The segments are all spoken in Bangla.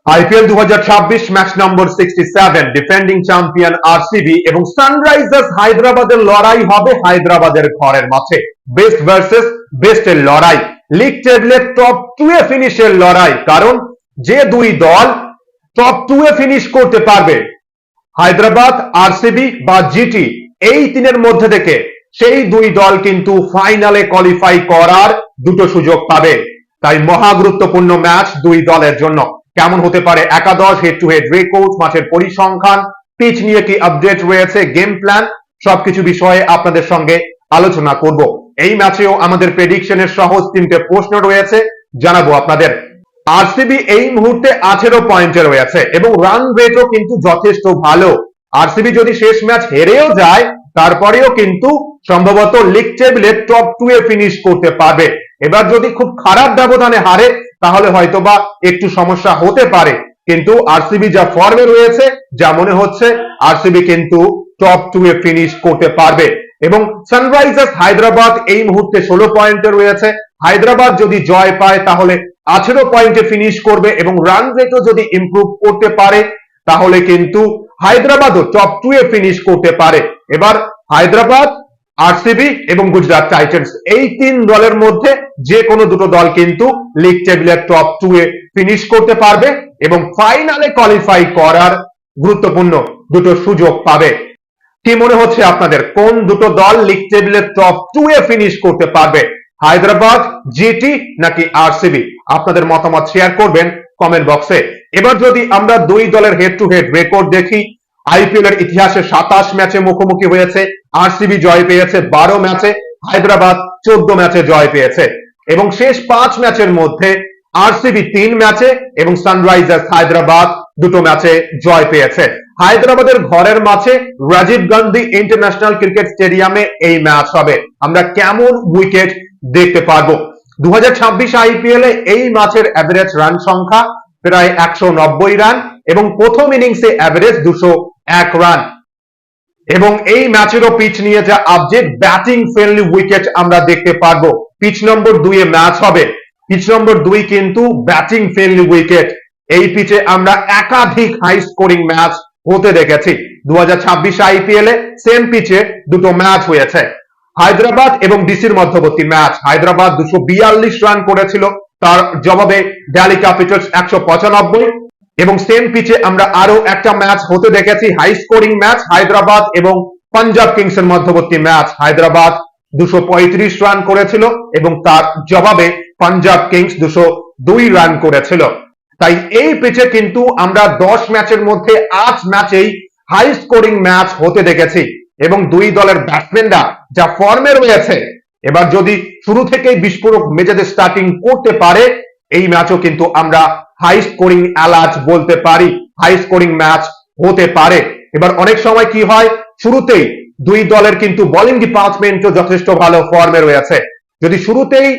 আইপিএল 2026 ম্যাচ নম্বর 67 ডিফেন্ডিং চ্যাম্পিয়ন আরসিবি এবং সানরাইজার্স হায়দ্রাবাদের লড়াই হবে হায়দ্রাবাদের ঘরের মাঠে। বেস্ট ভার্সেস বেস্ট এর লড়াই, লিগ টেবিলের টপ 2 এ ফিনিশের লড়াই। কারণ যে দুই দল টপ 2 এ ফিনিশ করতে পারবে, হায়দ্রাবাদ, আরসিবি বা জিটি, এই তিনের মধ্যে থেকে সেই দুই দল কিন্তু ফাইনালে কোয়ালিফাই করার দুটো সুযোগ পাবে। তাই মহা গুরুত্বপূর্ণ ম্যাচ দুই দলের জন্য। কেমন হতে পারে একাদশ, হেড টু হেড রেকর্ড, মাঠের পরিসংখ্যান, পিচ নিয়ে কি আপডেট রয়েছে, গেম প্ল্যান, সবকিছু বিষয়ে আপনাদের সঙ্গে আলোচনা করব। এই ম্যাচেও আমাদের প্রেডিকশনের সহজ 3টে প্রশ্ন রয়েছে, জানাবো আপনাদের। আরসিবি এই মুহূর্তে 18 পয়েন্টে রয়েছে এবং রান রেটও কিন্তু যথেষ্ট ভালো। আরসিবি যদি শেষ ম্যাচ হেরেও যায়, তারপরেও কিন্তু সম্ভবত লিগ টেবিলে টপ 2 এ ফিনিশ করতে পারবে। এবার যদি খুব খারাপ ব্যবধানে হারে, তাহলে হয়তোবা একটু সমস্যা হতে পারে, কিন্তু আরসিবি যা ফর্মে রয়েছে, যা মনে হচ্ছে, আরসিবি কিন্তু টপ 2 এ ফিনিশ করতে পারবে। এবং সানরাইজার্স হায়দ্রাবাদ এই মুহূর্তে 16 পয়েন্টে রয়েছে। হায়দ্রাবাদ যদি জয় পায় তাহলে 18 পয়েন্টে ফিনিশ করবে এবং রান রেটও যদি ইমপ্রুভ করতে পারে, তাহলে কিন্তু হায়দ্রাবাদও টপ 2 এ ফিনিশ করতে পারে। এবার হায়দ্রাবাদ, আরসিবি এবং গুজরাট টাইটান্স, এই তিন দলের মধ্যে যে কোনো দুটো দল কিন্তু লিগ টেবিলের টপ 2 এ ফিনিশ করতে পারবে এবং ফাইনালে কোয়ালিফাই করার গুরুত্বপূর্ণ দুটো সুযোগ পাবে। কি মনে হচ্ছে আপনাদের, কোন দুটো দল লিগ টেবিলের টপ 2 এ ফিনিশ করতে পারবে? হায়দ্রাবাদ, জিটি নাকি আরসিবি? আপনাদের মতামত শেয়ার করবেন কমেন্ট বক্সে। এবার যদি আমরা দুই দলের হেড টু হেড রেকর্ড দেখি, আইপিএল এর ইতিহাসে 27 ম্যাচে মুখোমুখি হয়েছে। আরসিবি জয় পেয়েছে 12 ম্যাচে, হায়দ্রাবাদ 14 ম্যাচে জয় পেয়েছে এবং শেষ 5 ম্যাচের মধ্যে আরসিবি 3 ম্যাচে এবং সানরাইজার্স হায়দ্রাবাদ 2 ম্যাচে জয় পেয়েছে। হায়দ্রাবাদের ঘরের মাঠে রাজীব গান্ধী ইন্টারন্যাশনাল ক্রিকেট স্টেডিয়ামে এই ম্যাচ হবে। আমরা কেমন উইকেট দেখতে পারবো? 2026 আইপিএল এ এই ম্যাচের এভারেজ রান সংখ্যা প্রায় 190 রান এবং প্রথম ইনিংসে এভারেজ 201 রান। এবং এই ম্যাচেরও পিচ নিয়ে যা আপডেট, ব্যাটিং ফ্রেন্ডলি উইকেট আমরা দেখতে পারবো। পিচ নম্বর 2 এ ম্যাচ হবে। পিচ নম্বর 2 কিন্তু ব্যাটিং ফ্রেন্ডলি উইকেট। এই পিচে আমরা একাধিক হাই স্কোরিং ম্যাচ হতে দেখেছি। 2026 আইপিএল এ সেম পিচে দুটো ম্যাচ হয়েছে। হায়দ্রাবাদ এবং ডিসির মধ্যবর্তী ম্যাচ, হায়দ্রাবাদ 242 রান করেছিল, তার জবাবে দিল্লি ক্যাপিটালস 195। এবং সেম পিচে আমরা আরো একটা ম্যাচ হতে দেখেছি, হাই স্কোরিং ম্যাচ, হায়দ্রাবাদ এবং পাঞ্জাব কিংস এর মধ্যবর্তী ম্যাচ। হায়দ্রাবাদ 235 রান করেছিল এবং তার জবাবে পাঞ্জাব কিংস 202 রান করেছিল। তাই এই পিচে কিন্তু আমরা 10 ম্যাচের মধ্যে 8 ম্যাচেই হাই স্কোরিং ম্যাচ হতে দেখেছি এবং দুই দলের ব্যাটসম্যানরা যা ফর্মে রয়েছে, এবার যদি শুরু থেকেই বিস্ফোরক মেজাজে স্টার্টিং করতে পারে, এই ম্যাচও কিন্তু আমরা হাই স্কোরিং অ্যালার্ট বলতে পারি, হাই স্কোরিং ম্যাচ হতে পারে। এবার অনেক সময় কি হয়, শুরুতেই দুই দলের কিন্তু বোলিং ডিপার্টমেন্টও যথেষ্ট ভালো ফর্মে রয়েছে। যদি শুরুতেই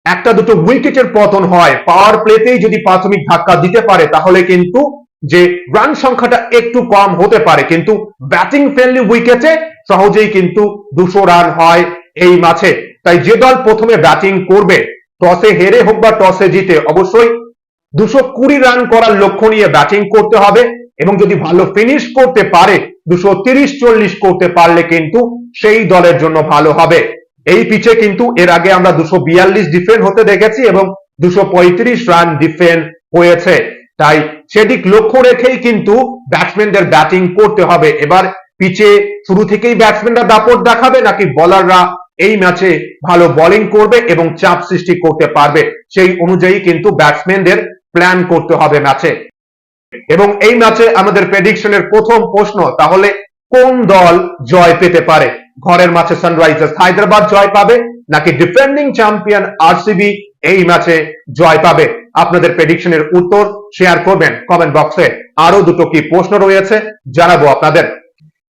একটা দুটো উইকেটের পতন হয়, পাওয়ার প্লেতেই যদি প্রাথমিক ধাক্কা দিতে পারে, তাহলে কিন্তু যে রান সংখ্যাটা একটু কম হতে পারে, কিন্তু ব্যাটিং ফ্রেন্ডলি উইকেটে সহজেই কিন্তু 200 রান হয় এই ম্যাচে। তাই যে দল প্রথমে ব্যাটিং করবে, টসে হেরে হোক বা টসে জিতে, অবশ্যই 220 রান করার লক্ষ্য নিয়ে ব্যাটিং করতে হবে এবং যদি ভালো ফিনিশ করতে পারে, 230-40 করতে পারলে কিন্তু সেই দলের জন্য ভালো হবে। এই পিচে কিন্তু এর আগে আমরা 242 ডিফেন্ড হতে দেখেছি এবং 235 রান ডিফেন্ড হয়েছে। তাই সেদিক লক্ষ্য রেখেই কিন্তু ব্যাটসম্যানদের ব্যাটিং করতে হবে। এবার পিচে শুরু থেকেই ব্যাটসম্যানরা দাপট দেখাবে নাকি বোলাররা এই ম্যাচে ভালো বোলিং করবে এবং চাপ সৃষ্টি করতে পারবে, সেই অনুযায়ী কিন্তু ব্যাটসম্যানদের প্ল্যান করতে হবে ম্যাচে। এবং এই ম্যাচে আমাদের প্রেডিকশনের প্রথম প্রশ্ন, তাহলে কোন দল জয় পেতে পারে? ঘরের মাঠে সানরাইজার্স হায়দ্রাবাদ জয় পাবে নাকি ডিফেন্ডিং চ্যাম্পিয়ন আরসিবি এই ম্যাচে জয় পাবে? আপনাদের প্রেডিকশনের উত্তর শেয়ার করবেন কমেন্ট বক্সে। আরো দুটো কি প্রশ্ন রয়েছে, জানাবো আপনাদের।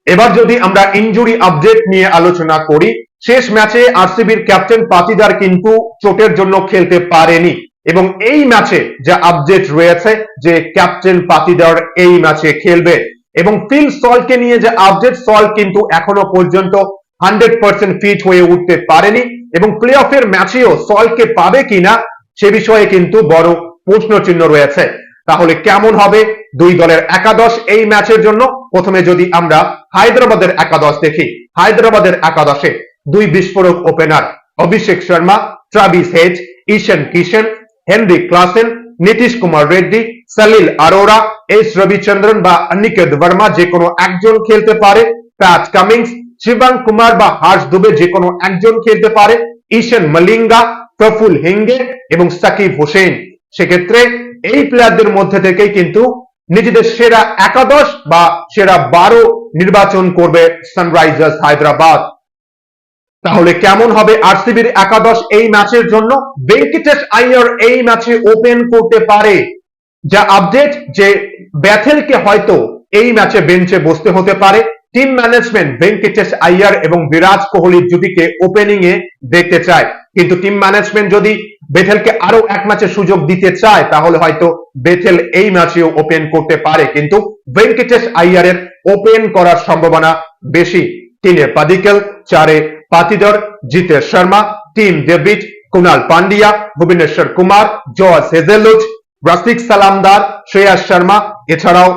এবার যদি আমরা ইনজুরি আপডেট নিয়ে আলোচনা করি, শেষ ম্যাচে আরসিবির ক্যাপ্টেন পাতিদার কিন্তু চোটের জন্য খেলতে পারেনি এবং এই ম্যাচে যা আপডেট রয়েছে যে ক্যাপ্টেন পাতিদার এই ম্যাচে খেলবে। এবং ফিল সল্টকে নিয়ে যে আপডেট, সল্ট কিন্তু এখনো পর্যন্ত 100% ফিট হয়ে উঠতে পারেনি এবং প্লে অফের ম্যাচেও সল্টকে পাবে কিনা সে বিষয়ে কিন্তু বড় প্রশ্ন চিহ্ন রয়েছে। তাহলে কেমন হবে দুই দলের একাদশ এই ম্যাচের জন্য? প্রথমে যদি আমরা হায়দ্রাবাদের একাদশ দেখি, হায়দ্রাবাদের একাদশে দুই বিস্ফোরক opener Abhishek Sharma, Travis hedge, ঈশান কিশন, হেনরি ক্লাসেন, নীতিশ কুমার রেড্ডি, সলিল আরোরা, এস রবিচন্দ্রন বা অনিকেত ভার্মা যে কোনো একজন খেলতে পারে, প্যাট কামিন্স, শিবাং কুমার বা হর্ষ দুবে যে কোনো একজন খেলতে পারে, ঈশান মলিঙ্গা, প্রফুল হেঙ্গে এবং সাকিব হোসেন। সেক্ষেত্রে এই প্লেয়ারদের মধ্যে থেকেই কিন্তু নিজেদের সেরা একাদশ বা সেরা 12 নির্বাচন করবে সানরাইজার্স হায়দ্রাবাদ। তাহলে কেমন হবে আরসিবির একাদশ এই ম্যাচের জন্য? ভেঙ্কটেশ আইয়ার এই ম্যাচে ওপেন করতে পারে। যা আপডেট যে ব্যাথেলকে হয়তো এই ম্যাচে বেঞ্চে বসতে হতে পারে। টিম ম্যানেজমেন্ট ভেঙ্কটেশ আইয়ার এবং বিরাট কোহলির জুটিকে ওপেনিং এ দেখতে চায়, কিন্তু টিম ম্যানেজমেন্ট যদি বেথেলকে আরো এক ম্যাচে সুযোগ দিতে চায় তাহলে হয়তো বেথেল এই ম্যাচেও ওপেন করতে পারে, কিন্তু ভেঙ্কটেশ আইয়ারের ওপেন করার সম্ভাবনা বেশি। 3 Padikkal, 4 Patidar, Jitesh Sharma, Tim David, Krunal Pandya, Bhuvneshwar Kumar, Josh Hazlewood, Rasikh Salamdar, Shreyas Sharma, এছাড়াও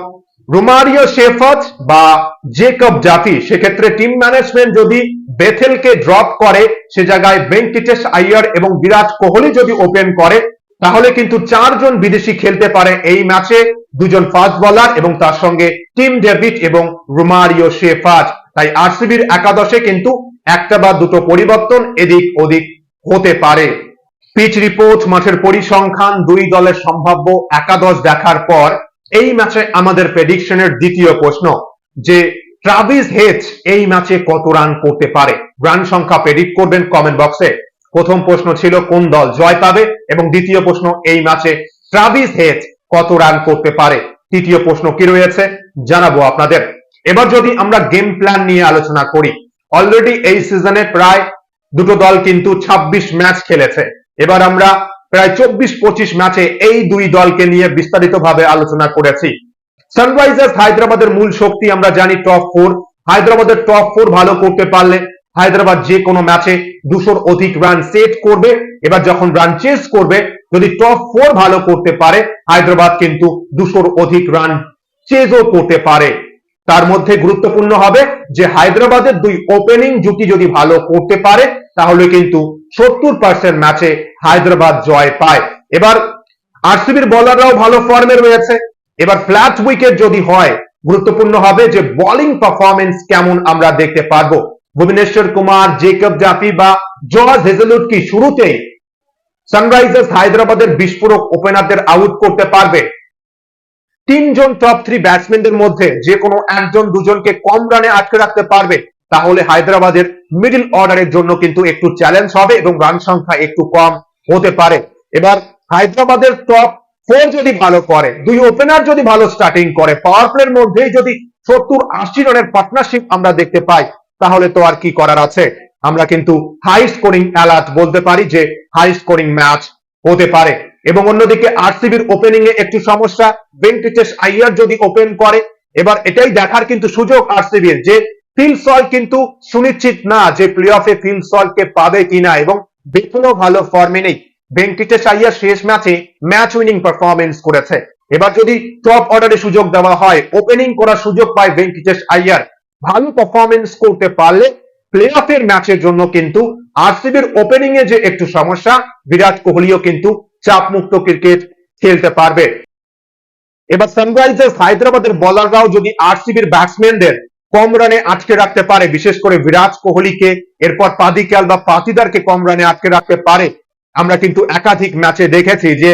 রোমারিও শেফার্ড বা জেকব জাফি। সেক্ষেত্রে টিম ম্যানেজমেন্ট যদি বেথেলকে ড্রপ করে সে জায়গায় ভেঙ্কটেশ আইয়ার এবং বিরাট কোহলি যদি ওপেন করে তাহলে কিন্তু 4 জন বিদেশি খেলতে পারে এই ম্যাচে, 2 জন ফাস্ট বোলার এবং তার সঙ্গে টিম ডেভিড এবং রোমারিও শেফার্ড। তাই আরসিবির একাদশে কিন্তু একটা বা দুটো পরিবর্তন এদিক ওদিক হতে পারে। পিচ রিপোর্ট, মাঠের পরিসংখ্যান, দুই দলের সম্ভাব্য একাদশ দেখার পর এই ম্যাচে আমাদের প্রেডিকশনের দ্বিতীয় প্রশ্ন যে ট্রাভিস হেজ এই ম্যাচে কত রান করতে পারে? রান সংখ্যা প্রেডিক্ট করবেন কমেন্ট বক্সে। প্রথম প্রশ্ন ছিল কোন দল জয় পাবে এবং দ্বিতীয় প্রশ্ন এই ম্যাচে ট্রাভিস হেজ কত রান করতে পারে। তৃতীয় প্রশ্ন কি রয়েছে জানাবো আপনাদের। এবার যদি আমরা গেম প্ল্যান নিয়ে আলোচনা করি, অলরেডি এই সিজনে প্রায় দুটো দল কিন্তু 26 ম্যাচ খেলেছে। এবার আমরা প্রায় 24-25 ম্যাচে এই দুই দলকে নিয়ে বিস্তারিতভাবে আলোচনা করেছি। সানরাইজার্স হায়দ্রাবাদের মূল শক্তি আমরা জানি টপ 4। হায়দ্রাবাদের টপ 4 ভালো করতে পারলে হায়দ্রাবাদ যে কোনো ম্যাচে 200-র অধিক রান সেট করবে। এবার যখন রান চেস করবে যদি টপ 4 ভালো করতে পারে হায়দ্রাবাদ কিন্তু 200-র অধিক রান চেজও করতে পারে। তার মধ্যে গুরুত্বপূর্ণ হবে যে হায়দ্রাবাদের দুই ওপেনিং জুটি যদি ভালো করতে পারে তাহলে কিন্তু 70% ম্যাচে হায়দ্রাবাদ জয় পায়। এবার আরসিবির বোলাররাও ভালো ফর্মে রয়েছে। এবার ফ্ল্যাট উইকেট যদি হয় গুরুত্বপূর্ণ হবে যে বোলিং পারফরমেন্স কেমন আমরা দেখতে পারবো। ভুবনেশ্বর কুমার, জেকব জাফি বা জস হেজেলউড কি শুরুতেই সানরাইজার্স হায়দ্রাবাদের বিস্ফোরক ওপেনারদের আউট করতে পারবে? 3 জন টপ 3 ব্যাটসম্যানদের মধ্যে যে কোনো একজন দুজনকে কম রানে আটকে রাখতে পারবে তাহলে হায়দ্রাবাদের মিডল অর্ডারের জন্য কিন্তু একটু চ্যালেঞ্জ হবে এবং রান সংখ্যা একটু কম হতে পারে। এবার হায়দ্রাবাদের টপ 4 যদি ভালো করে, দুই ওপেনার যদি ভালো স্টার্টিং করে, পাওয়ার প্লের মধ্যেই যদি 70-80 রানের পার্টনারশিপ আমরা দেখতে পাই তাহলে তো আর কি করার আছে। আমরা কিন্তু হাই স্কোরিং অ্যালার্ট বলতে পারি যে হাই স্কোরিং ম্যাচ হতে পারে। এবং অন্যদিকে আরসিবির ওপেনিং এ একটু সমস্যা, ভেঙ্কটেশ আইয়ার যদি ওপেন করে এবার এটাই দেখার কিন্তু সুযোগ আরসিবির যে ফিল সল্ট কিন্তু সুনিশ্চিত না যে প্লে অফে ফিল সল্টকে পাবে কিনা এবং বেথেলও ভালো ফর্মে নেই। ভেঙ্কটেশ আইয়ার শেষ ম্যাচে ম্যাচ উইনিং পারফরমেন্স করেছে। এবার যদি টপ অর্ডারে সুযোগ দেওয়া হয়, ওপেনিং করার সুযোগ পায় ভেঙ্কটেশ আইয়ার, ভালো পারফরমেন্স করতে পারলে প্লে অফের ম্যাচের জন্য কিন্তু আরসিবির ওপেনিং এ যে একটু সমস্যা, বিরাট কোহলিও কিন্তু চাপ মুক্ত ক্রিকেট খেলতে পারবে। এবার সানরাইজার্স হায়দ্রাবাদের বোলাররাও যদি আরসিবির ব্যাটসম্যানদের কম রানে আটকে রাখতে পারে, বিশেষ করে বিরাট কোহলিকে, এরপর পাদিক্কল বা পাতিদারকে কম রানে আটকে রাখতে পারে। আমরা কিন্তু একাধিক ম্যাচে দেখেছি যে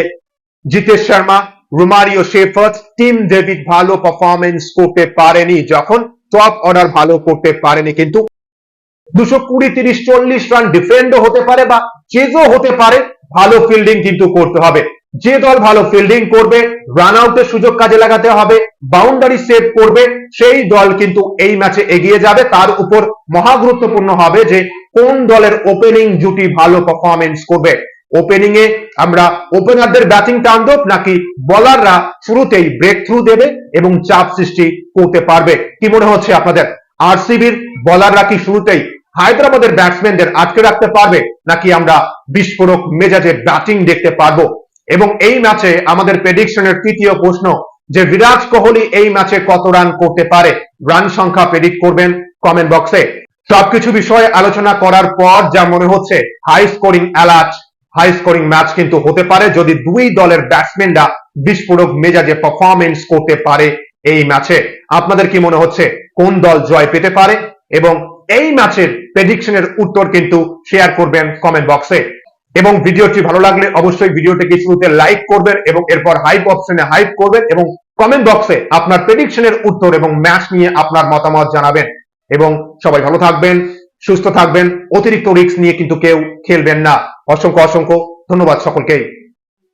Jitesh Sharma, Romario shepherd, Tim David ভালো পারফরমেন্স করতে পারেনি যখন টপ অর্ডার ভালো করতে পারেনি, কিন্তু 220, 30, 40 রান ডিফেন্ডও হতে পারে বা চেজও হতে পারে। ভালো ফিল্ডিং কিন্তু করতে হবে। যে দল ভালো ফিল্ডিং করবে, রান আউটের সুযোগ কাজে লাগাতে হবে, বাউন্ডারি সেভ করবে, সেই দল কিন্তু এই ম্যাচে এগিয়ে যাবে। তার উপর মহা গুরুত্বপূর্ণ হবে যে কোন দলের ওপেনিং জুটি ভালো পারফরমেন্স করবে। ওপেনিং এ আমরা ওপেনারদের ব্যাটিং টানব নাকি বোলাররা শুরুতেই ব্রেক থ্রু দেবে এবং চাপ সৃষ্টি করতে পারবে? কি মনে হচ্ছে আপনাদের? আরসিবির বোলাররা কি শুরুতেই হায়দ্রাবাদের ব্যাটসম্যানদের আটকে রাখতে পারবে নাকি আমরা বিস্ফোরক মেজাজে ব্যাটিং দেখতে পারবো? এবং এই ম্যাচে আমাদের প্রেডিকশনের তৃতীয় প্রশ্ন যে বিরাট কোহলি এই ম্যাচে কত রান করতে পারে, রান সংখ্যা প্রেডিক্ট করবেন কমেন্ট বক্সে। সবকিছু বিষয়ে আলোচনা করার পর যা মনে হচ্ছে high scoring alert, high scoring match কিন্তু হতে পারে যদি দুই দলের ব্যাটসম্যানরা বিস্ফোরক মেজাজে পারফরমেন্স করতে পারে এই ম্যাচে। আপনাদের কি মনে হচ্ছে কোন দল জয় পেতে পারে? এবং এই ম্যাচের প্রেডিকশনের উত্তর কিন্তু শেয়ার করবেন কমেন্ট বক্সে। এবং ভিডিওটি ভালো লাগলে অবশ্যই ভিডিওটিকে শুরুতে লাইক করবেন এবং এরপর হাইপ অপশনে হাইপ করবেন এবং কমেন্ট বক্সে আপনার প্রেডিকশনের উত্তর এবং ম্যাচ নিয়ে আপনার মতামত জানাবেন। এবং সবাই ভালো থাকবেন, সুস্থ থাকবেন, অতিরিক্ত রিস্ক নিয়ে কিন্তু কেউ খেলবেন না। অসংখ্য অসংখ্য ধন্যবাদ সকলকেই।